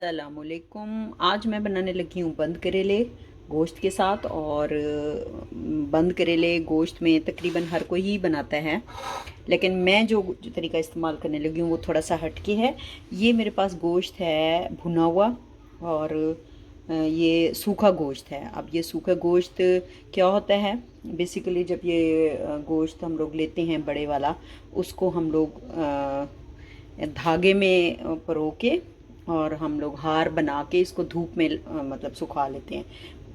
अस्सलामुअलैकुम। आज मैं बनाने लगी हूँ बंद करेले गोश्त के साथ। और बंद करेले गोश्त में तकरीबन हर कोई ही बनाता है, लेकिन मैं जो तरीका इस्तेमाल करने लगी हूँ वो थोड़ा सा हटके है। ये मेरे पास गोश्त है भुना हुआ, और ये सूखा गोश्त है। अब ये सूखा गोश्त क्या होता है, बेसिकली जब ये गोश्त हम लोग लेते हैं बड़े वाला, उसको हम लोग धागे में परो के और हम लोग हार बना के इसको धूप में मतलब सुखा लेते हैं।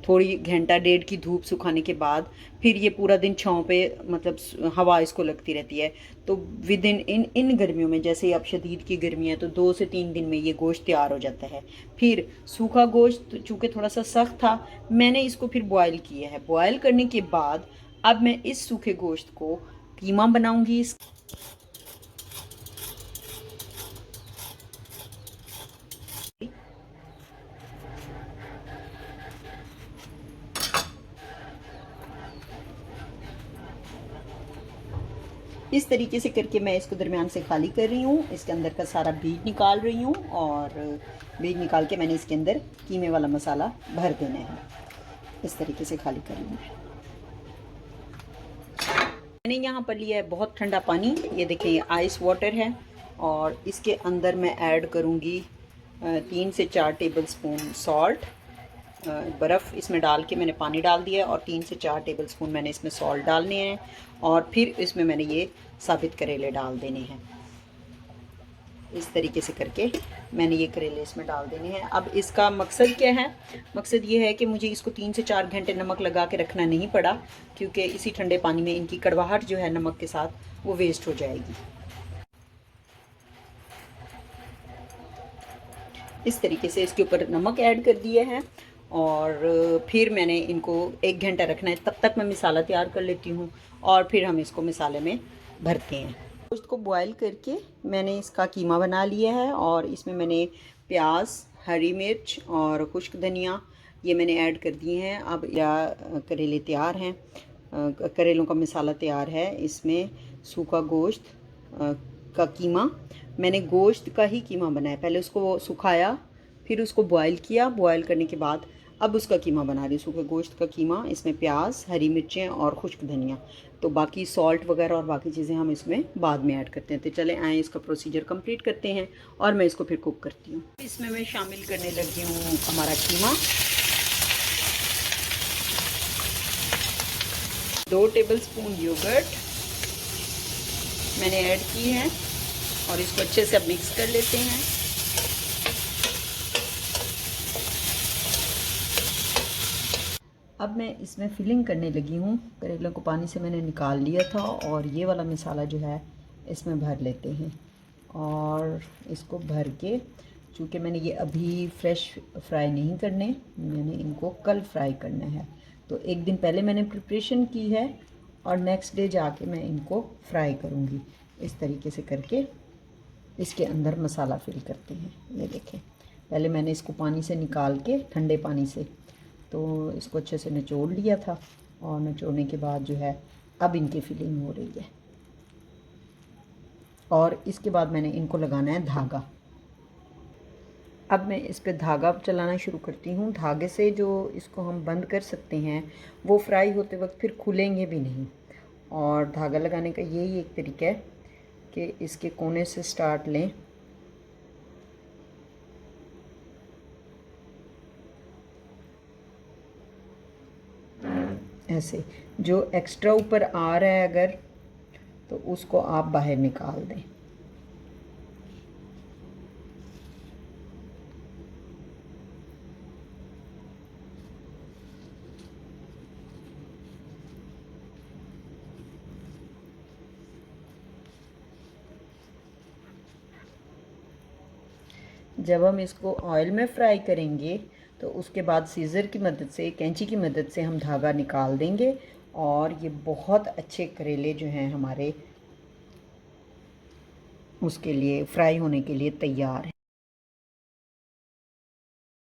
थोड़ी घंटा डेढ़ की धूप सुखाने के बाद फिर ये पूरा दिन छाँव पे मतलब हवा इसको लगती रहती है। तो विद इन इन गर्मियों में, जैसे अब शदीद की गर्मी है, तो 2 से 3 दिन में ये गोश्त तैयार हो जाता है। फिर सूखा गोश्त चूँकि थोड़ा सा सख्त था, मैंने इसको फिर बॉयल किया है। बॉयल करने के बाद अब मैं इस सूखे गोश्त को कीमा बनाऊंगी। इस तरीके से करके मैं इसको दरमियान से खाली कर रही हूँ, इसके अंदर का सारा बीज निकाल रही हूँ, और बीज निकाल के मैंने इसके अंदर कीमे वाला मसाला भर देना है। इस तरीके से खाली कर लूँगी। मैंने यहाँ पर लिया है बहुत ठंडा पानी, ये देखें ये आइस वाटर है, और इसके अंदर मैं ऐड करूँगी 3 से 4 टेबल स्पून सॉल्ट। बर्फ़ इसमें डाल के मैंने पानी डाल दिया है, और 3 से 4 टेबल स्पून मैंने इसमें सॉल्ट डालने हैं, और फिर इसमें मैंने ये साबित करेले डाल देने हैं। इस तरीके से करके मैंने ये करेले इसमें डाल देने हैं। अब इसका मकसद क्या है, मकसद ये है कि मुझे इसको 3 से 4 घंटे नमक लगा के रखना नहीं पड़ा, क्योंकि इसी ठंडे पानी में इनकी कड़वाहट जो है नमक के साथ वो वेस्ट हो जाएगी। इस तरीके से इसके ऊपर नमक ऐड कर दिया है, और फिर मैंने इनको 1 घंटा रखना है। तब तक मैं मिसाला तैयार कर लेती हूँ, और फिर हम इसको मिसाले में भरते हैं। गोश्त को बॉयल करके मैंने इसका कीमा बना लिया है, और इसमें मैंने प्याज, हरी मिर्च और खुश्क धनिया ये मैंने ऐड कर दिए हैं। अब या करेले तैयार हैं, करेलों का मिसाला तैयार है। इसमें सूखा गोश्त का कीमा, मैंने गोश्त का ही कीमा बनाया। पहले उसको सुखाया, फिर उसको बॉयल किया, बॉयल करने के बाद अब उसका कीमा बना रही हूँ, सूखे गोश्त का कीमा। इसमें प्याज, हरी मिर्चें और खुश्क धनिया, तो बाकी सॉल्ट वगैरह और बाकी चीज़ें हम इसमें बाद में ऐड करते हैं। तो चले आए इसका प्रोसीजर कंप्लीट करते हैं, और मैं इसको फिर कुक करती हूँ। इसमें मैं शामिल करने लगी हूँ हमारा कीमा। 2 टेबल स्पून योगर्ट मैंने ऐड की है, और इसको अच्छे से अब मिक्स कर लेते हैं। अब मैं इसमें फिलिंग करने लगी हूँ। करेलों को पानी से मैंने निकाल लिया था, और ये वाला मसाला जो है इसमें भर लेते हैं। और इसको भर के, चूँकि मैंने ये अभी फ्रेश फ्राई नहीं करने, मैंने इनको कल फ्राई करना है, तो एक दिन पहले मैंने प्रिपरेशन की है, और नेक्स्ट डे जाके मैं इनको फ्राई करूँगी। इस तरीके से करके इसके अंदर मसाला फिल करते हैं। ये देखें, पहले मैंने इसको पानी से निकाल के, ठंडे पानी से, तो इसको अच्छे से निचोड़ लिया था, और निचोड़ने के बाद जो है अब इनकी फिलिंग हो रही है। और इसके बाद मैंने इनको लगाना है धागा। अब मैं इस पर धागा चलाना शुरू करती हूँ। धागे से जो इसको हम बंद कर सकते हैं, वो फ्राई होते वक्त फिर खुलेंगे भी नहीं। और धागा लगाने का यही एक तरीका है कि इसके कोने से स्टार्ट लें, ऐसे जो एक्स्ट्रा ऊपर आ रहा है अगर, तो उसको आप बाहर निकाल दें। जब हम इसको ऑयल में फ्राई करेंगे, तो उसके बाद सीज़र की मदद से, कैंची की मदद से हम धागा निकाल देंगे, और ये बहुत अच्छे करेले जो हैं हमारे उसके लिए फ्राई होने के लिए तैयार हैं।